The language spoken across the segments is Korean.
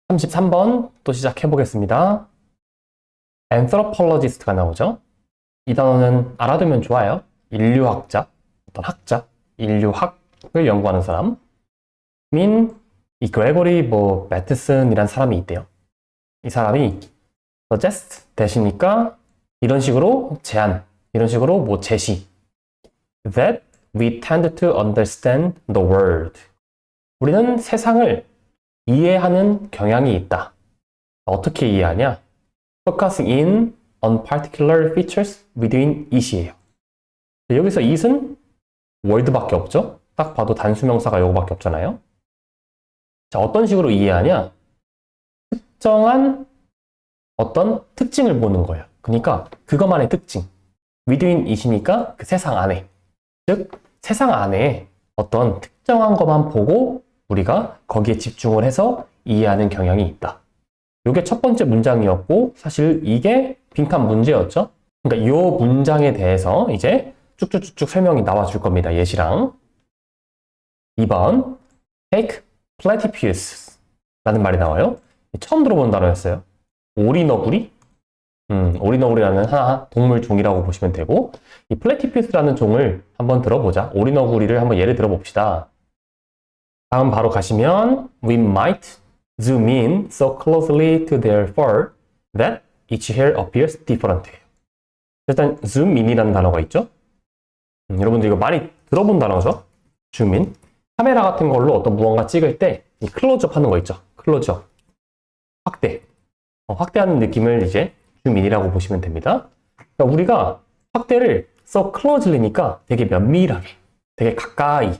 33번 또 시작해 보겠습니다. anthropologist가 나오죠. 이 단어는 알아두면 좋아요. 인류학자, 어떤 학자, 인류학을 연구하는 사람. 이 그레고리 매트슨이란 사람이 있대요. 이 사람이 suggest 대시니까 이런 식으로 제안, 이런 식으로 제시. That we tend to understand the world. 우리는 세상을 이해하는 경향이 있다. 어떻게 이해하냐? Focusing in on particular features within it이에요. 여기서 it은 word밖에 없죠? 딱 봐도 단수명사가 요거밖에 없잖아요. 자, 어떤 식으로 이해하냐? 특정한 어떤 특징을 보는 거예요. 그러니까 그것만의 특징. within it이니까 그 세상 안에. 즉, 세상 안에 어떤 특정한 것만 보고 우리가 거기에 집중을 해서 이해하는 경향이 있다. 이게 첫 번째 문장이었고 사실 이게 빈칸 문제였죠. 그러니까 이 문장에 대해서 이제 쭉쭉쭉쭉 설명이 나와 줄 겁니다. 예시랑. 2번 take platypus 라는 말이 나와요. 처음 들어본 단어였어요. 오리너구리? 오리너구리라는 하나 동물 종이라고 보시면 되고 이 platypus라는 종을 한번 들어보자. 오리너구리를 한번 예를 들어봅시다. 다음 바로 가시면 We might zoom in so closely to their fur that each hair appears different. 일단 zoom in이라는 단어가 있죠. 여러분들 이거 많이 들어본 단어죠. zoom in. 카메라 같은 걸로 어떤 무언가 찍을 때 이 클로즈업 하는 거 있죠. 클로즈업. 확대. 확대하는 느낌을 이제 zoom in이라고 보시면 됩니다. 그러니까 우리가 확대를 so closely니까 되게 면밀하게, 되게 가까이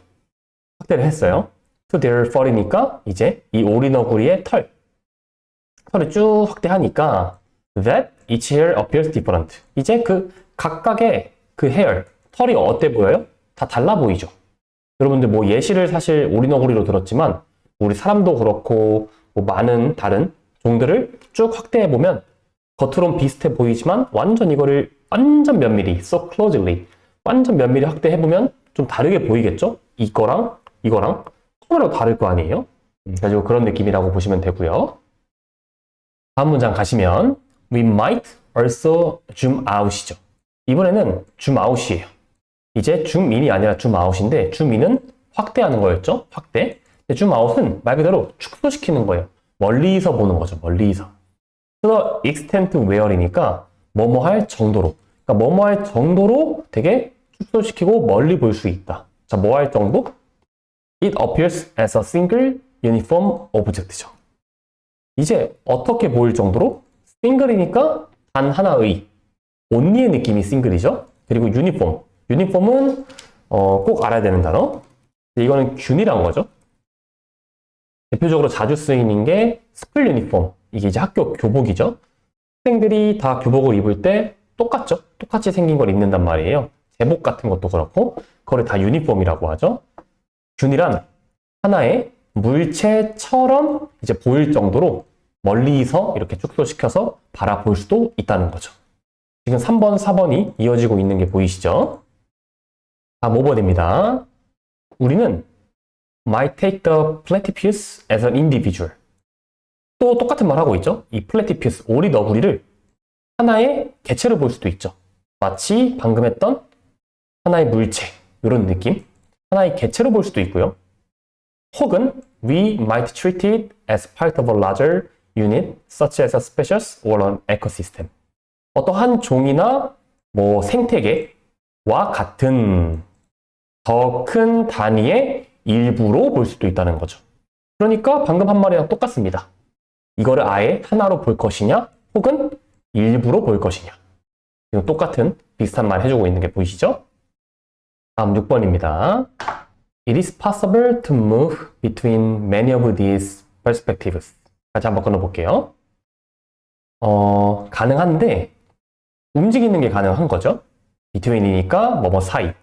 확대를 했어요. to their fur이니까 이제 이 오리너구리의 털을 쭉 확대하니까 that each hair appears different. 이제 그 각각의 그 hair, 털이 어때 보여요? 다 달라 보이죠. 여러분들 예시를 사실 오리너구리로 들었지만 우리 사람도 그렇고 많은 다른 종들을 쭉 확대해 보면 겉으론 비슷해 보이지만 이거를 완전 면밀히, so closely, 완전 면밀히 확대해 보면 좀 다르게 보이겠죠? 이거랑 정말로 다를 거 아니에요? 그래서 그런 느낌이라고 보시면 되고요. 다음 문장 가시면 We might also zoom out이죠. 이번에는 zoom out이에요. 이제 zoom in이 아니라 zoom out인데 zoom in은 확대하는 거였죠? 확대. 근데 zoom out은 말 그대로 축소시키는 거예요. 멀리서 보는 거죠. 멀리서. To the extent where이니까 뭐뭐 할 정도로. 그러니까 뭐뭐 할 정도로 되게 축소시키고 멀리 볼 수 있다. 자, 뭐 할 정도? It appears as a single uniform object죠. 이제 어떻게 보일 정도로? single이니까 단 하나의 only의 느낌이 single이죠. 그리고 uniform. uniform은 꼭 알아야 되는 단어. 이거는 균이란 거죠. 대표적으로 자주 쓰이는 게 school uniform. 이게 이제 학교 교복이죠. 학생들이 다 교복을 입을 때 똑같죠. 똑같이 생긴 걸 입는단 말이에요. 제복 같은 것도 그렇고 그걸 다 유니폼이라고 하죠. 균이란 하나의 물체처럼 이제 보일 정도로 멀리서 이렇게 축소시켜서 바라볼 수도 있다는 거죠. 지금 3번, 4번이 이어지고 있는 게 보이시죠? 다음 5번입니다. 우리는 might take the platypus as an individual. 또 똑같은 말 하고 있죠? 이 platypus, 오리너구리를 하나의 개체로 볼 수도 있죠. 마치 방금 했던 하나의 물체, 이런 느낌. 하나의 개체로 볼 수도 있고요. 혹은 we might treat it as part of a larger unit such as a species or an ecosystem. 어떠한 종이나 생태계와 같은 더 큰 단위의 일부로 볼 수도 있다는 거죠. 그러니까 방금 한 말이랑 똑같습니다. 이거를 아예 하나로 볼 것이냐 혹은 일부로 볼 것이냐. 지금 똑같은 비슷한 말 해주고 있는 게 보이시죠? 다음 6번입니다. It is possible to move between many of these perspectives. 같이 한번 끊어볼게요. 가능한데 움직이는 게 가능한 거죠. between이니까 사이.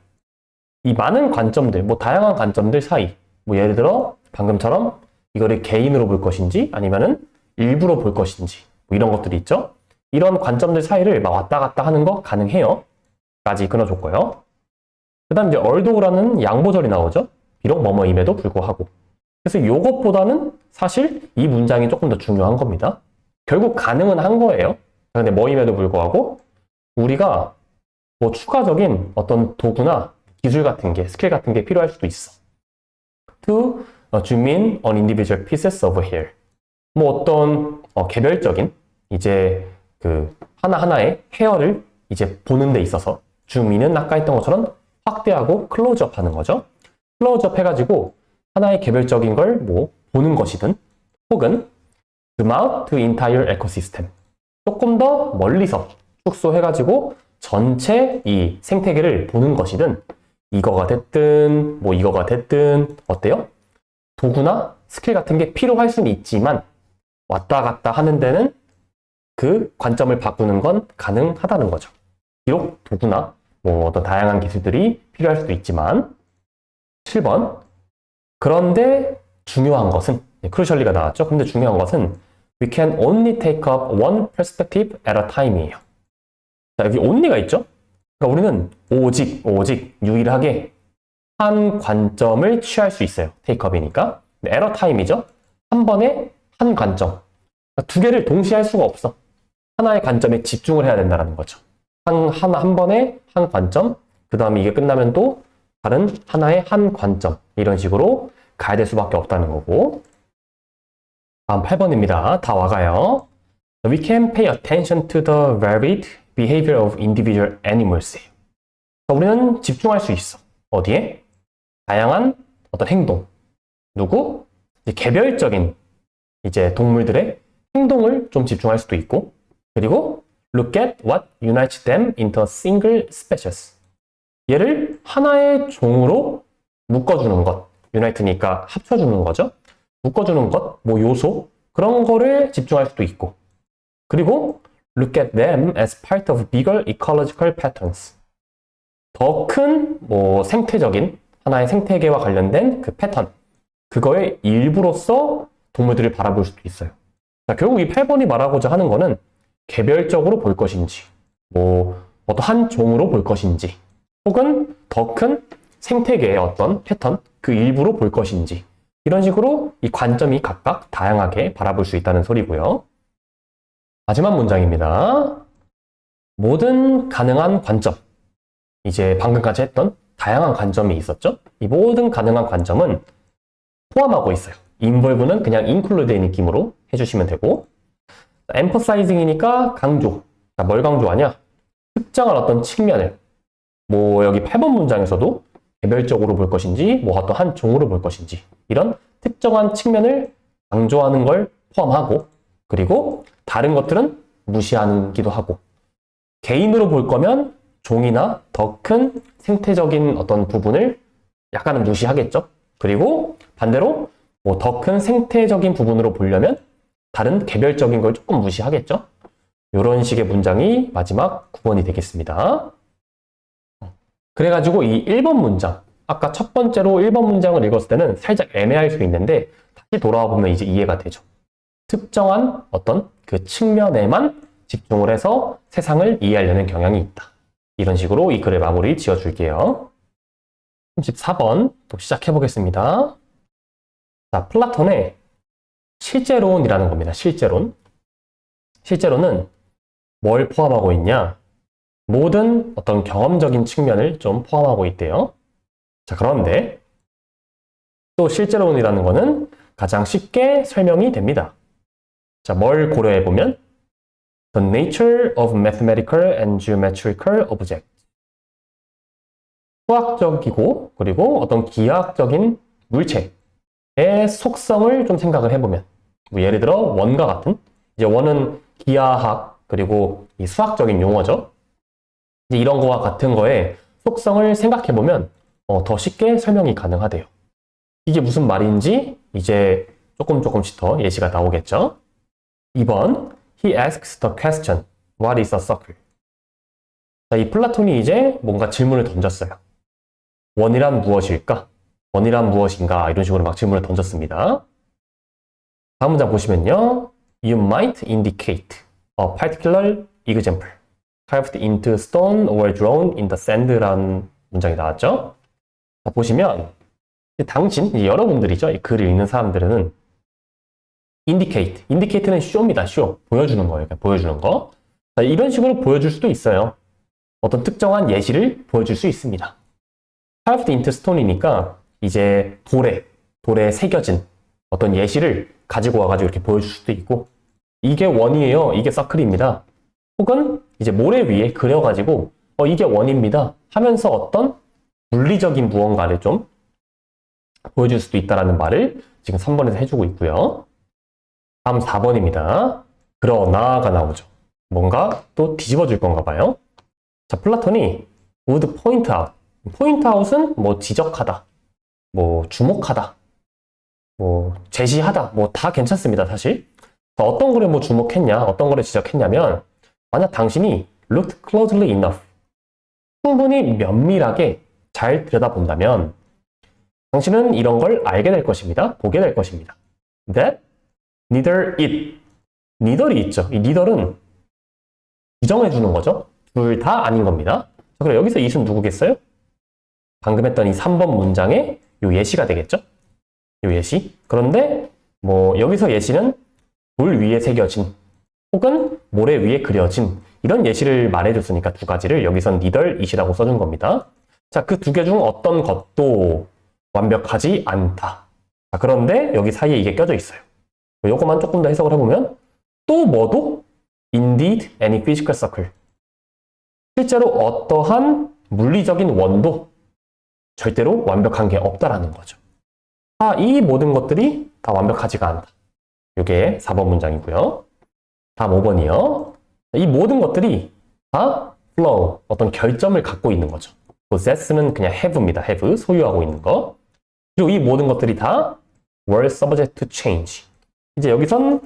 이 많은 관점들, 다양한 관점들 사이. 예를 들어 방금처럼 이거를 개인으로 볼 것인지 아니면은 일부러 볼 것인지 이런 것들이 있죠. 이런 관점들 사이를 왔다 갔다 하는 거 가능해요. 까지 끊어줬고요. 그 다음 이제 얼도라는 양보절이 나오죠. 비록 뭐뭐임에도 불구하고. 그래서 이것보다는 사실 이 문장이 조금 더 중요한 겁니다. 결국 가능은 한 거예요. 근데 뭐임에도 불구하고 우리가 뭐 추가적인 어떤 도구나 기술 같은 게, 스킬 같은 게 필요할 수도 있어. To zoom in on individual pieces over here. 뭐 어떤 개별적인 이제 그 하나하나의 헤어를 이제 보는 데 있어서 줌인은 아까 했던 것처럼 확대하고 클로즈업 하는 거죠. 클로즈업 해가지고 하나의 개별적인 걸 뭐 보는 것이든 혹은 zoom out to entire ecosystem. 조금 더 멀리서 축소해가지고 전체 이 생태계를 보는 것이든 이거가 됐든 뭐 이거가 됐든 어때요? 도구나 스킬 같은 게 필요할 수는 있지만 왔다 갔다 하는 데는 그 관점을 바꾸는 건 가능하다는 거죠. 비록 도구나 뭐 어떤 다양한 기술들이 필요할 수도 있지만 7번 그런데 중요한 것은 크루셜리가 나왔죠. 근데 중요한 것은 we can only take up one perspective at a time이에요. 자, 여기 only가 있죠. 그러니까 우리는 오직 유일하게 한 관점을 취할 수 있어요. take up이니까. at a time이죠. 한 번에 한 관점. 그러니까 두 개를 동시에 할 수가 없어. 하나의 관점에 집중을 해야 된다는 거죠. 한 번에 한 관점, 그 다음에 이게 끝나면 또 다른 하나의 한 관점, 이런 식으로 가야 될 수밖에 없다는 거고. 다음 8번입니다. 다 와가요. We can pay attention to the varied behavior of individual animals. 우리는 집중할 수 있어. 어디에? 다양한 어떤 행동. 누구? 이제 개별적인 이제 동물들의 행동을 좀 집중할 수도 있고, 그리고 look at what unites them into a single species. 얘를 하나의 종으로 묶어주는 것. unite니까 합쳐주는 거죠. 묶어주는 것, 뭐 요소, 그런 거를 집중할 수도 있고. 그리고 look at them as part of bigger ecological patterns. 더 큰 뭐 생태적인 하나의 생태계와 관련된 그 패턴, 그거의 일부로서 동물들을 바라볼 수도 있어요. 자, 결국 이 8번이 말하고자 하는 거는 개별적으로 볼 것인지, 뭐 어떤 한 종으로 볼 것인지, 혹은 더 큰 생태계의 어떤 패턴, 그 일부로 볼 것인지, 이런 식으로 이 관점이 각각 다양하게 바라볼 수 있다는 소리고요. 마지막 문장입니다. 모든 가능한 관점. 이제 방금까지 했던 다양한 관점이 있었죠? 이 모든 가능한 관점은 포함하고 있어요. involve는 그냥 include의 느낌으로 해주시면 되고, emphasizing이니까 강조. 자, 뭘 강조하냐? 특정한 어떤 측면을, 뭐 여기 8번 문장에서도 개별적으로 볼 것인지, 뭐 어떤 한 종으로 볼 것인지, 이런 특정한 측면을 강조하는 걸 포함하고, 그리고 다른 것들은 무시하기도 하고, 개인으로 볼 거면 종이나 더 큰 생태적인 어떤 부분을 약간은 무시하겠죠. 그리고 반대로 뭐 더 큰 생태적인 부분으로 보려면 다른 개별적인 걸 조금 무시하겠죠. 이런 식의 문장이 마지막 9번이 되겠습니다. 그래가지고 이 1번 문장, 아까 첫 번째로 1번 문장을 읽었을 때는 살짝 애매할 수 있는데 다시 돌아와 보면 이제 이해가 되죠. 특정한 어떤 그 측면에만 집중을 해서 세상을 이해하려는 경향이 있다. 이런 식으로 이 글의 마무리 지어줄게요. 34번 또 시작해보겠습니다. 자, 플라톤의 실제론이라는 겁니다. 실제론. 실제론은 뭘 포함하고 있냐? 모든 어떤 경험적인 측면을 좀 포함하고 있대요. 자, 그런데 또 실제론이라는 거는 가장 쉽게 설명이 됩니다. 자, 뭘 고려해보면 The nature of mathematical and geometrical objects. 수학적이고 그리고 어떤 기하학적인 물체의 속성을 좀 생각을 해보면, 뭐 예를 들어 원과 같은, 이제 원은 기하학 그리고 이 수학적인 용어죠. 이제 이런 거와 같은 거에 속성을 생각해보면 더 쉽게 설명이 가능하대요. 이게 무슨 말인지 이제 조금씩 더 예시가 나오겠죠. 2번 He asks the question, What is a circle? 자, 이 플라톤이 이제 뭔가 질문을 던졌어요. 원이란 무엇일까? 원이란 무엇인가? 이런 식으로 막 질문을 던졌습니다. 다음 문장 보시면요. You might indicate a particular example carved into stone or drawn in the sand라는 문장이 나왔죠. 자, 보시면 당신, 여러분들이죠. 이 글을 읽는 사람들은 indicate. indicate는 show입니다. show. 보여주는 거예요. 그러니까 보여주는 거. 자, 이런 식으로 보여줄 수도 있어요. 어떤 특정한 예시를 보여줄 수 있습니다. carved into stone이니까 이제 돌에 새겨진 어떤 예시를 가지고 와가지고 이렇게 보여줄 수도 있고, 이게 원이에요. 이게 서클입니다. 혹은 이제 모래 위에 그려가지고 이게 원입니다 하면서 어떤 물리적인 무언가를 좀 보여줄 수도 있다는 말을 지금 3번에서 해주고 있고요. 다음 4번입니다. 그러나가 나오죠. 뭔가 또 뒤집어 줄 건가 봐요. 자, 플라톤이 would point out. point out은 뭐 지적하다, 뭐 주목하다, 뭐 제시하다, 뭐 다 괜찮습니다, 사실. 어떤 거를 뭐 주목했냐, 어떤 거를 지적했냐면, 만약 당신이 looked closely enough, 충분히 면밀하게 잘 들여다본다면 당신은 이런 걸 알게 될 것입니다. 보게 될 것입니다. That neither it, neither이 있죠. 이 neither은 부정해 주는 거죠. 둘 다 아닌 겁니다. 자, 그럼 여기서 it은 누구겠어요? 방금 했던 이 3번 문장의 요 예시가 되겠죠? 요 예시. 그런데 뭐 여기서 예시는 돌 위에 새겨진 혹은 모래 위에 그려진 이런 예시를 말해줬으니까 두 가지를 여기선 neither it이라고 써준 겁니다. 자, 그 두 개 중 어떤 것도 완벽하지 않다. 자, 그런데 여기 사이에 이게 껴져 있어요. 요거만 조금 더 해석을 해보면 또 뭐도 indeed any physical circle. 실제로 어떠한 물리적인 원도 절대로 완벽한 게 없다라는 거죠. 이 모든 것들이 다 완벽하지가 않다. 이게 4번 문장이고요. 다음 5번이요. 이 모든 것들이 다 flow, 어떤 결점을 갖고 있는 거죠. possess는 그냥 have입니다. have, 소유하고 있는 거. 그리고 이 모든 것들이 다 were subject to change. 이제 여기선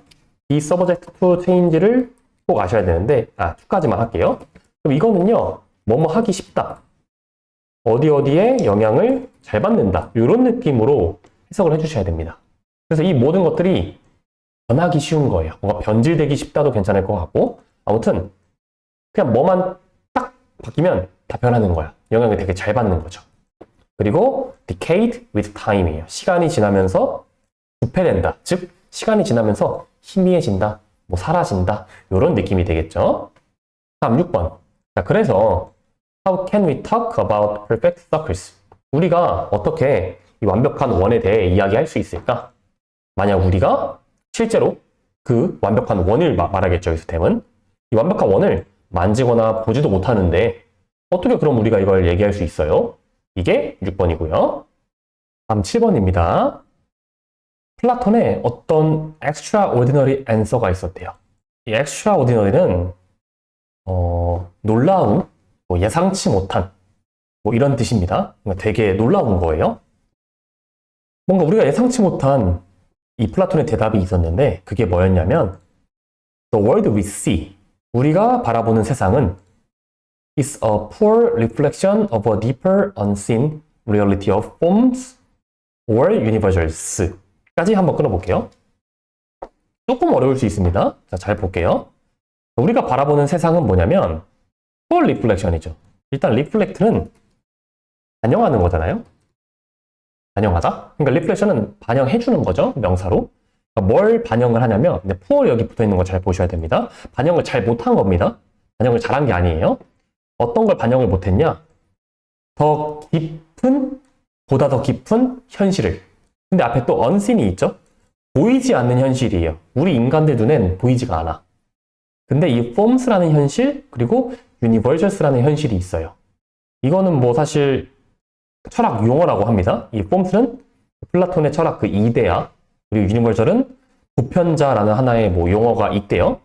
이 subject to change를 꼭 아셔야 되는데, 2까지만 할게요. 그럼 이거는요, 뭐뭐 하기 쉽다, 어디에 영향을 잘 받는다, 이런 느낌으로 해석을 해주셔야 됩니다. 그래서 이 모든 것들이 변하기 쉬운 거예요. 뭔가 변질되기 쉽다도 괜찮을 것 같고, 아무튼 그냥 뭐만 딱 바뀌면 다 변하는 거야. 영향을 되게 잘 받는 거죠. 그리고 decayed with time이에요. 시간이 지나면서 부패된다. 즉 시간이 지나면서 희미해진다, 뭐 사라진다, 이런 느낌이 되겠죠. 다음 6번. 자, 그래서 how can we talk about perfect circles? 우리가 어떻게 이 완벽한 원에 대해 이야기할 수 있을까? 만약 우리가 실제로 그 완벽한 원을 말하겠죠. 여기서 댐은 이 완벽한 원을 만지거나 보지도 못하는데 어떻게 그럼 우리가 이걸 얘기할 수 있어요? 이게 6번이고요. 다음 7번입니다. 플라톤에 어떤 extraordinary answer가 있었대요. 이 extraordinary는 놀라운, 뭐 예상치 못한, 뭐 이런 뜻입니다. 되게 놀라운 거예요. 뭔가 우리가 예상치 못한 이 플라톤의 대답이 있었는데 그게 뭐였냐면 The world we see, 우리가 바라보는 세상은 is a poor reflection of a deeper unseen reality of forms or universals. 까지 한번 끊어볼게요. 조금 어려울 수 있습니다. 자, 잘 볼게요. 우리가 바라보는 세상은 뭐냐면 poor reflection이죠. 일단 reflect는 반영하는 거잖아요. 반영하다? 그러니까 reflection은 반영해주는 거죠. 명사로. 그러니까 뭘 반영을 하냐면, 근데 poor 여기 붙어있는 거 잘 보셔야 됩니다. 반영을 잘 못한 겁니다. 반영을 잘한 게 아니에요. 어떤 걸 반영을 못했냐? 보다 더 깊은 현실을. 근데 앞에 또 unseen이 있죠? 보이지 않는 현실이에요. 우리 인간들 눈엔 보이지가 않아. 근데 이 forms라는 현실, 그리고 universals라는 현실이 있어요. 이거는 뭐 사실 철학 용어라고 합니다. 이 forms는 플라톤의 철학 그 이데아, 그리고 universal은 보편자라는 하나의 뭐 용어가 있대요.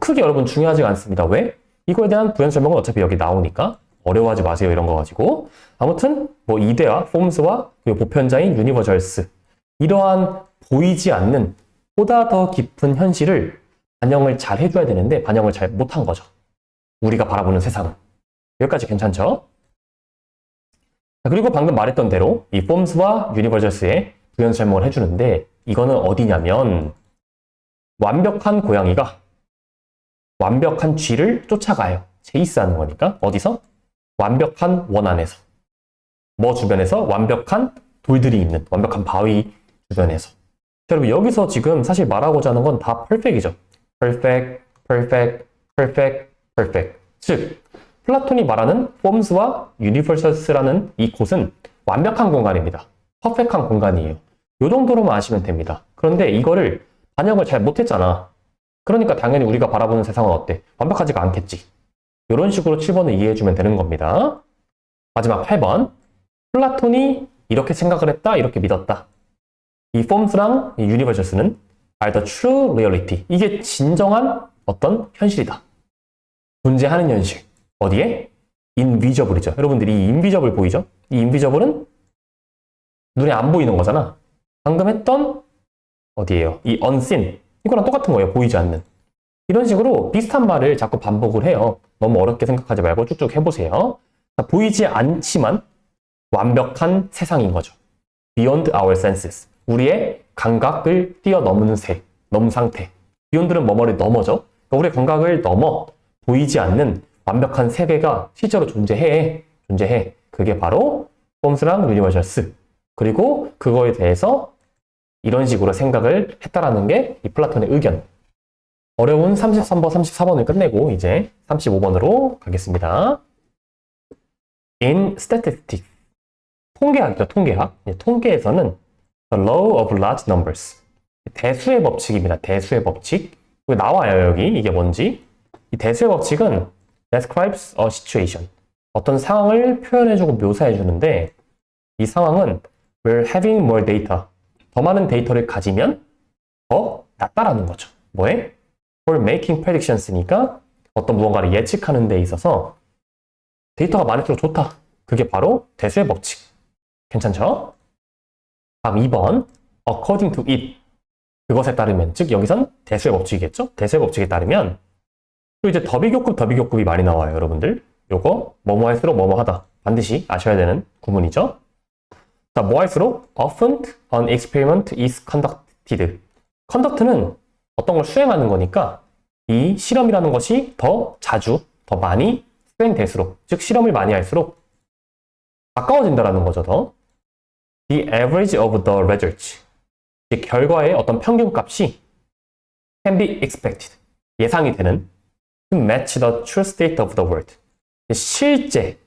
크게 여러분 중요하지 않습니다. 왜? 이거에 대한 부연 설명은 어차피 여기 나오니까 어려워하지 마세요. 이런 거 가지고. 아무튼 뭐 이데아, forms와 그리고 보편자인 universals, 이러한 보이지 않는 보다 더 깊은 현실을 반영을 잘 해줘야 되는데 반영을 잘 못한 거죠. 우리가 바라보는 세상은. 여기까지 괜찮죠? 그리고 방금 말했던 대로 이 forms와 universals의 부연 설명을 해주는데 이거는 어디냐면 완벽한 고양이가 완벽한 쥐를 쫓아가요. 체이스하는 거니까. 어디서? 완벽한 원 안에서. 뭐 주변에서? 완벽한 돌들이 있는 완벽한 바위 주변에서. 자, 여러분 여기서 지금 사실 말하고자 하는 건 다 perfect이죠. perfect, perfect, perfect, perfect. 즉 플라톤이 말하는 forms와 universals라는 이 곳은 완벽한 공간입니다. 퍼펙트한 공간이에요. 이 정도로만 아시면 됩니다. 그런데 이거를 반영을 잘 못했잖아. 그러니까 당연히 우리가 바라보는 세상은 어때? 완벽하지가 않겠지. 이런 식으로 7번을 이해해주면 되는 겁니다. 마지막 8번. 플라톤이 이렇게 생각을 했다, 이렇게 믿었다. 이 forms랑 이 universals는 are the true reality. 이게 진정한 어떤 현실이다. 존재하는 현실. 어디에? invisible이죠. 여러분들이 이 invisible 보이죠? 이 invisible은 눈에 안 보이는 거잖아. 방금 했던 어디예요? 이 unseen. 이거랑 똑같은 거예요. 보이지 않는. 이런 식으로 비슷한 말을 자꾸 반복을 해요. 너무 어렵게 생각하지 말고 쭉쭉 해보세요. 자, 보이지 않지만 완벽한 세상인 거죠. Beyond our senses. 우리의 감각을 뛰어넘는 넘은 상태. Beyond는 뭐뭐를 넘어죠. 그러니까 우리의 감각을 넘어 보이지 않는 완벽한 세계가 실제로 존재해. 그게 바로 forms랑 universal스. 그리고 그거에 대해서 이런 식으로 생각을 했다라는 게 이 플라톤의 의견. 어려운 33번, 34번을 끝내고 이제 35번으로 가겠습니다. In statistics. 통계학이죠, 통계학. 통계에서는 the law of large numbers. 대수의 법칙입니다. 대수의 법칙. 여기 나와요, 여기. 이게 뭔지. 이 대수의 법칙은 describes a situation. 어떤 상황을 표현해주고 묘사해주는데 이 상황은 we're having more data. 더 많은 데이터를 가지면 더 낫다라는 거죠. 뭐에? for making predictions니까 어떤 무언가를 예측하는 데 있어서 데이터가 많을수록 좋다. 그게 바로 대수의 법칙. 괜찮죠? 다음 2번. according to it. 그것에 따르면, 즉 여기선 대수의 법칙이겠죠? 대수의 법칙에 따르면 또 이제 더비교급이 많이 나와요, 여러분들. 요거 뭐뭐 할수록 뭐뭐 하다. 반드시 아셔야 되는 구문이죠. 자, 뭐 할수록 often an experiment is conducted. conduct는 어떤 걸 수행하는 거니까 이 실험이라는 것이 더 자주, 더 많이 수행될수록, 즉 실험을 많이 할수록 가까워진다라는 거죠, 더. The average of the results. 즉 결과의 어떤 평균값이 can be expected. 예상이 되는 to match the true state of the world. 실제,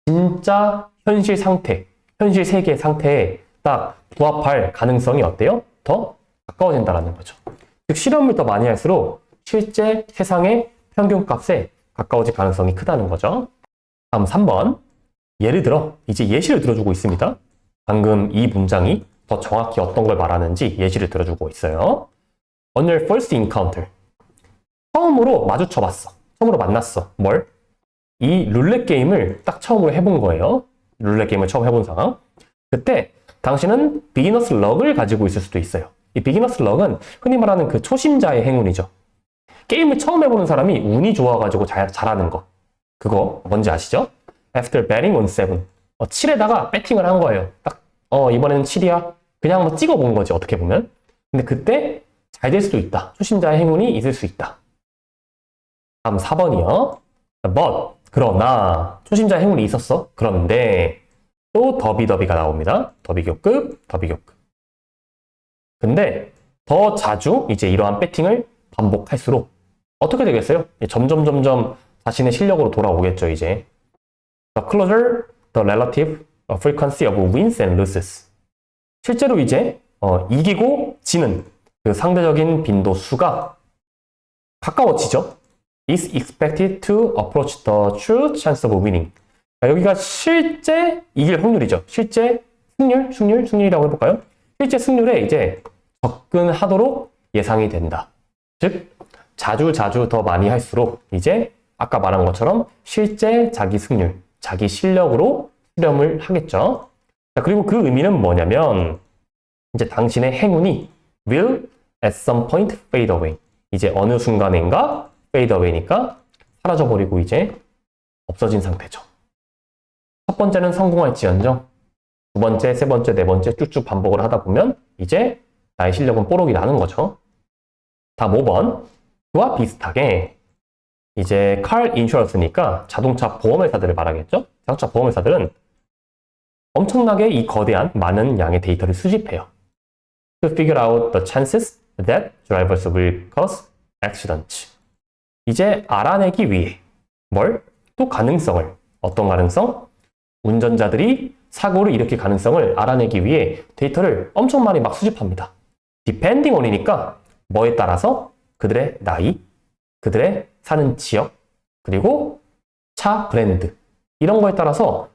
진짜 현실 상태, 현실 세계의 상태에 딱 부합할 가능성이 어때요? 더 가까워진다라는 거죠. 즉 실험을 더 많이 할수록 실제 세상의 평균값에 가까워질 가능성이 크다는 거죠. 다음 3번. 예를 들어 이제 예시를 들어주고 있습니다. 방금 이 문장이 더 정확히 어떤 걸 말하는지 예시를 들어주고 있어요. On your first encounter. 처음으로 마주쳐봤어. 처음으로 만났어. 뭘? 이 룰렛 게임을 딱 처음으로 해본 거예요. 룰렛 게임을 처음 해본 상황. 그때 당신은 비기너스 럭을 가지고 있을 수도 있어요. 이 비기너스 럭은 흔히 말하는 그 초심자의 행운이죠. 게임을 처음 해보는 사람이 운이 좋아가지고 잘하는 거. 그거 뭔지 아시죠? After betting on 7. 7에다가 배팅을 한 거예요. 딱 이번에는 7이야. 그냥 한번 찍어본 거지, 어떻게 보면. 근데 그때 잘 될 수도 있다. 초심자의 행운이 있을 수 있다. 다음 4번이요. But, 그러나 초심자의 행운이 있었어. 그런데 또 더비가 나옵니다. 더비교급. 근데 더 자주 이제 이러한 배팅을 반복할수록 어떻게 되겠어요? 점점 자신의 실력으로 돌아오겠죠, 이제. The closer the relative frequency of wins and losses. 실제로 이제 이기고 지는 그 상대적인 빈도수가 가까워지죠. is expected to approach the true chance of winning. 여기가 실제 이길 확률이죠. 실제 승률이라고 해볼까요? 실제 승률에 이제 접근하도록 예상이 된다. 즉, 자주 더 많이 할수록 이제 아까 말한 것처럼 실제 자기 승률, 자기 실력으로 수렴을 하겠죠. 자, 그리고 그 의미는 뭐냐면 이제 당신의 행운이 will at some point fade away. 이제 어느 순간인가 fade away니까 사라져버리고 이제 없어진 상태죠. 첫 번째는 성공할지언정 두 번째, 세 번째, 네 번째 쭉쭉 반복을 하다 보면 이제 나의 실력은 뽀록이 나는 거죠. 다음 5번. 그와 비슷하게 이제 car insurance니까 자동차 보험회사들을 말하겠죠. 자동차 보험회사들은 엄청나게 이 거대한 많은 양의 데이터를 수집해요. to figure out the chances that drivers will cause accidents. 이제 알아내기 위해 뭘? 또 가능성을. 어떤 가능성? 운전자들이 사고를 일으킬 가능성을 알아내기 위해 데이터를 엄청 많이 막 수집합니다. depending on이니까 뭐에 따라서? 그들의 나이, 그들의 사는 지역, 그리고 차 브랜드. 이런 거에 따라서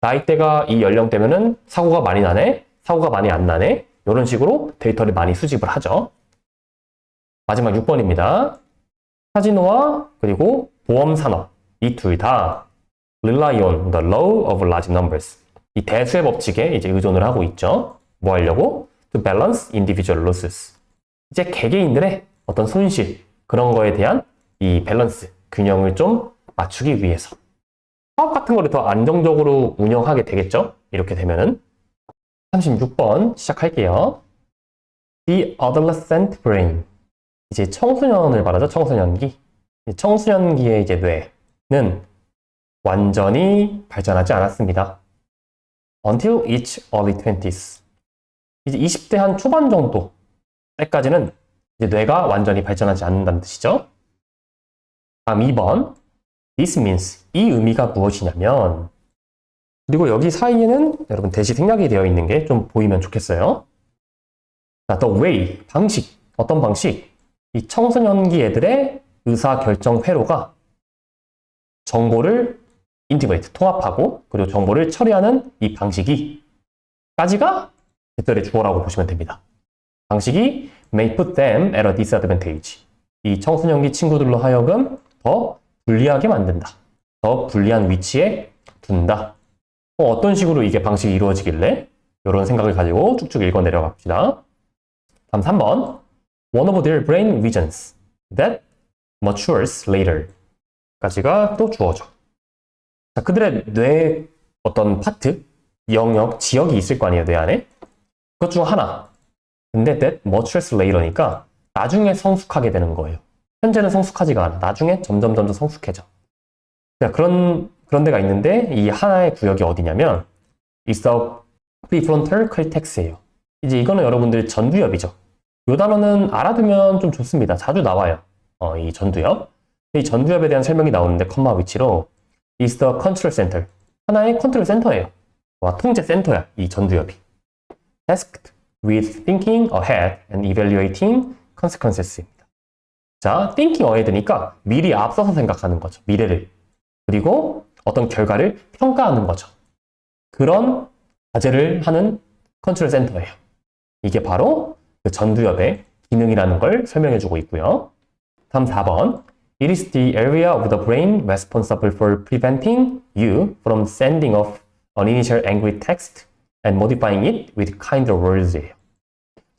나이대가 이 연령대면은 사고가 많이 나네? 사고가 많이 안 나네? 이런 식으로 데이터를 많이 수집을 하죠. 마지막 6번입니다. 카지노와 그리고 보험 산업 이 둘 다 rely on the law of large numbers. 이 대수의 법칙에 이제 의존을 하고 있죠. 뭐 하려고? To balance individual losses. 이제 개개인들의 어떤 손실 그런 거에 대한 이 밸런스 균형을 좀 맞추기 위해서 사업 같은 거를 더 안정적으로 운영하게 되겠죠. 이렇게 되면은 36번 시작할게요. The adolescent brain. 이제 청소년을 말하죠. 청소년기. 청소년기의 이제 뇌는 완전히 발전하지 않았습니다. Until its early 20s. 이제 20대 한 초반 정도 때까지는 이제 뇌가 완전히 발전하지 않는다는 뜻이죠. 다음 2번. This means. 이 의미가 무엇이냐면 그리고 여기 사이에는 여러분 대시 생략이 되어 있는 게 좀 보이면 좋겠어요. 자, the way. 방식. 어떤 방식? 이 청소년기 애들의 의사결정 회로가 정보를 인티그레이트, 통합하고 그리고 정보를 처리하는 이 방식이 까지가 뱃들의 주어라고 보시면 됩니다. 방식이 may put them at a disadvantage. 이 청소년기 친구들로 하여금 더 불리하게 만든다. 더 불리한 위치에 둔다. 어떤 식으로 이게 방식이 이루어지길래? 이런 생각을 가지고 쭉쭉 읽어 내려가 봅시다. 다음 3번. One of their brain regions that matures later. 까지가 또 주어죠. 자, 그들의 뇌 어떤 파트, 영역, 지역이 있을 거 아니에요, 뇌 안에? 그것 중 하나. 근데 that matures later니까 나중에 성숙하게 되는 거예요. 현재는 성숙하지가 않아. 나중에 점점 성숙해져. 자, 그런 데가 있는데 이 하나의 구역이 어디냐면 is the prefrontal cortex예요. 이제 이거는 여러분들 전두엽이죠. 이 단어는 알아두면 좀 좋습니다. 자주 나와요. 이 전두엽. 이 전두엽에 대한 설명이 나오는데 컴마 위치로 is the control center. 하나의 컨트롤 센터예요. 통제 센터야, 이 전두엽이. tasked with thinking ahead and evaluating consequences입니다. 자, thinking ahead니까 미리 앞서서 생각하는 거죠. 미래를. 그리고 어떤 결과를 평가하는 거죠. 그런 과제를 하는 컨트롤 센터예요. 이게 바로 그 전두엽의 기능이라는 걸 설명해주고 있고요. 다음 4번. It is the area of the brain responsible for preventing you from sending off an initial angry text and modifying it with kinder words예요.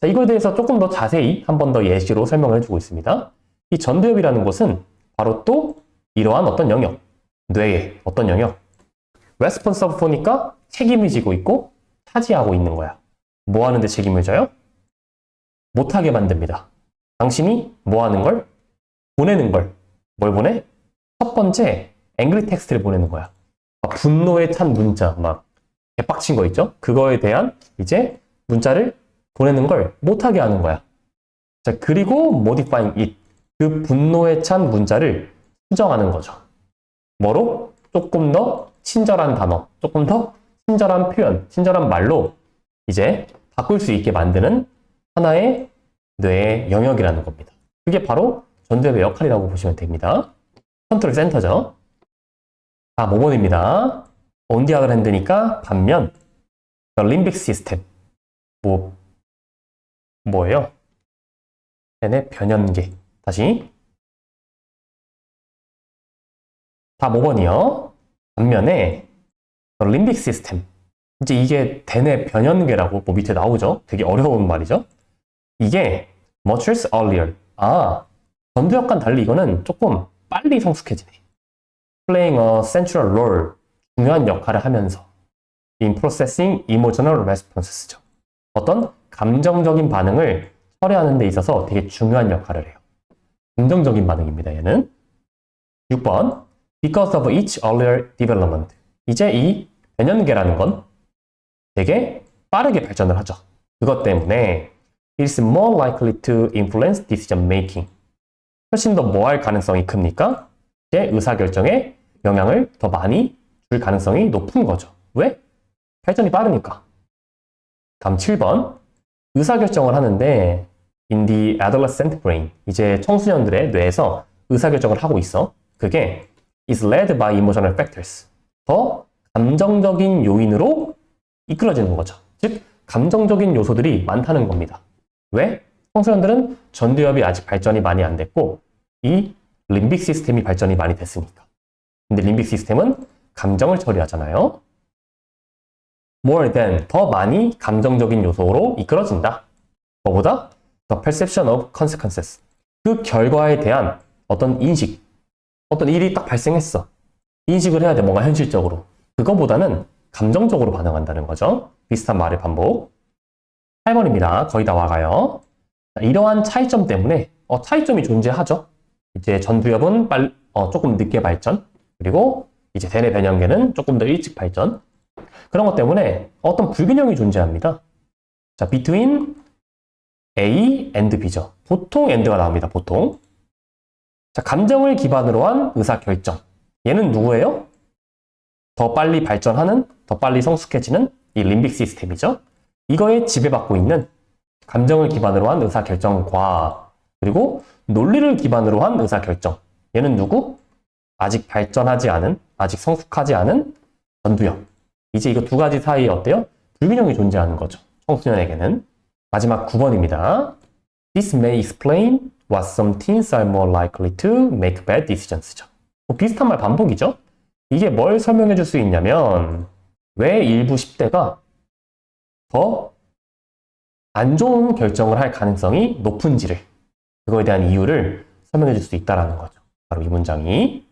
자, 이거에 대해서 조금 더 자세히 한 번 더 예시로 설명을 해주고 있습니다. 이 전두엽이라는 곳은 바로 또 이러한 어떤 영역, 뇌의 어떤 영역, responsible for니까 책임을 지고 있고 차지하고 있는 거야. 뭐 하는데 책임을 져요? 못하게 만듭니다. 당신이 뭐 하는 걸? 보내는 걸. 뭘 보내? 첫 번째, 앵그리 텍스트를 보내는 거야. 분노에 찬 문자, 막 개빡친 거 있죠? 그거에 대한 이제 문자를 보내는 걸 못하게 하는 거야. 자, 그리고 modifying it. 그 분노에 찬 문자를 수정하는 거죠. 뭐로? 조금 더 친절한 단어, 조금 더 친절한 표현, 친절한 말로 이제 바꿀 수 있게 만드는 하나의 뇌의 영역이라는 겁니다. 그게 바로 전두엽의 역할이라고 보시면 됩니다. 컨트롤 센터죠. 자, 5번입니다. on the other hand니까 반면 the limbic system 뭐예요? 얘네 변연계. 다시 다 5번이요. 반면에 the limbic system. 이제 이게 대뇌 변연계라고 밑에 나오죠. 되게 어려운 말이죠. 이게 matures earlier. 전두엽과는 달리 이거는 조금 빨리 성숙해지네. playing a central role. 중요한 역할을 하면서 in processing emotional responses죠. 어떤 감정적인 반응을 처리하는 데 있어서 되게 중요한 역할을 해요. 긍정적인 반응입니다, 얘는. 6번. Because of each earlier development. 이제 이 변연계라는 건 되게 빠르게 발전을 하죠. 그것 때문에 it is more likely to influence decision making. 훨씬 더 뭐 할 가능성이 큽니까? 제 의사결정에 영향을 더 많이 줄 가능성이 높은 거죠. 왜? 발전이 빠르니까. 다음 7번. 의사결정을 하는데 in the adolescent brain, 이제 청소년들의 뇌에서 의사결정을 하고 있어. 그게 is led by emotional factors. 더 감정적인 요인으로 이끌어지는 거죠. 즉, 감정적인 요소들이 많다는 겁니다. 왜? 청소년들은 전두엽이 아직 발전이 많이 안 됐고 이 림빅 시스템이 발전이 많이 됐으니까. 근데 림빅 시스템은 감정을 처리하잖아요. more than, 더 많이 감정적인 요소로 이끌어진다. 뭐보다? the perception of consequences. 그 결과에 대한 어떤 인식, 어떤 일이 딱 발생했어. 인식을 해야 돼, 뭔가 현실적으로. 그거보다는 감정적으로 반응한다는 거죠. 비슷한 말의 반복. 8번입니다. 거의 다 와가요. 이러한 차이점 때문에 차이점이 존재하죠. 이제 전두엽은 조금 늦게 발전, 그리고 이제 대뇌 변형계는 조금 더 일찍 발전. 그런 것 때문에 어떤 불균형이 존재합니다. 자, between A and B죠. 보통 and가 나옵니다. 보통. 자, 감정을 기반으로 한 의사결정. 얘는 누구예요? 더 빨리 발전하는, 더 빨리 성숙해지는 이 림빅 시스템이죠. 이거에 지배받고 있는 감정을 기반으로 한 의사결정과 그리고 논리를 기반으로 한 의사결정. 얘는 누구? 아직 발전하지 않은, 아직 성숙하지 않은 전두엽. 이제 이거 두 가지 사이에 어때요? 불균형이 존재하는 거죠. 청소년에게는. 마지막 9번입니다. This may explain why some teens are more likely to make bad decisions. 비슷한 말 반복이죠? 이게 뭘 설명해 줄 수 있냐면 왜 일부 10대가 더 안 좋은 결정을 할 가능성이 높은지를, 그거에 대한 이유를 설명해 줄 수 있다는 거죠. 바로 이 문장이.